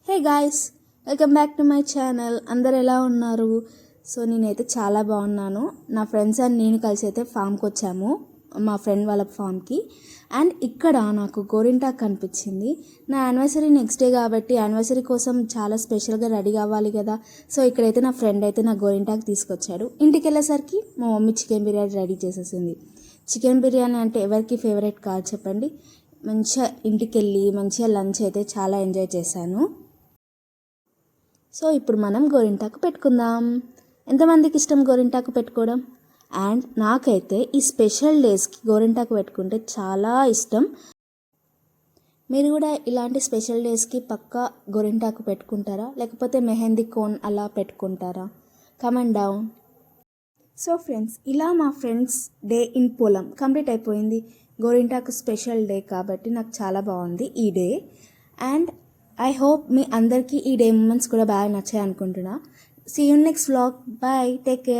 Hey guys, welcome back to my channel. అందరు ఎలా ఉన్నారు? సో నేనైతే చాలా బాగున్నాను. నా ఫ్రెండ్స్ అండ్ నేను కలిసి అయితే ఫామ్కి వచ్చాము, మా ఫ్రెండ్ వాళ్ళ ఫామ్కి. అండ్ ఇక్కడ నాకు గోరింటాకు కనిపించింది. నా యానివర్సరీ నెక్స్ట్ డే కాబట్టి యానివర్సరీ కోసం చాలా స్పెషల్గా రెడీ కావాలి కదా. సో ఇక్కడైతే నా ఫ్రెండ్ అయితే నా గోరింటాకు తీసుకొచ్చాడు. ఇంటికి వెళ్ళేసరికి మా మమ్మీ చికెన్ బిర్యానీ రెడీ చేసేసింది. చికెన్ బిర్యానీ అంటే ఎవరికి ఫేవరెట్ కాదు చెప్పండి. మంచిగా ఇంటికి వెళ్ళి మంచిగా లంచ్ అయితే చాలా ఎంజాయ్ చేశాను. సో ఇప్పుడు మనం గోరింటాకు పెట్టుకుందాం. ఎంతమందికి ఇష్టం గోరింటాకు పెట్టుకోవడం? అండ్ నాకైతే ఈ స్పెషల్ డేస్కి గోరింటాకు పెట్టుకుంటే చాలా ఇష్టం. మీరు కూడా ఇలాంటి స్పెషల్ డేస్కి పక్కా గోరింటాకు పెట్టుకుంటారా, లేకపోతే మెహందీ కోన్ అలా పెట్టుకుంటారా? Comment down. సో ఫ్రెండ్స్, ఇలా మా ఫ్రెండ్స్ డే ఇన్ పొలం కంప్లీట్ అయిపోయింది. గోరింటాకు స్పెషల్ డే కాబట్టి నాకు చాలా బాగుంది ఈ డే. అండ్ ఐ హోప్ మీ అందరికీ ఈ డే మూమెంట్స్ కూడా బాగా నచ్చాయి అనుకుంటున్నా. See you next vlog. Bye, take care.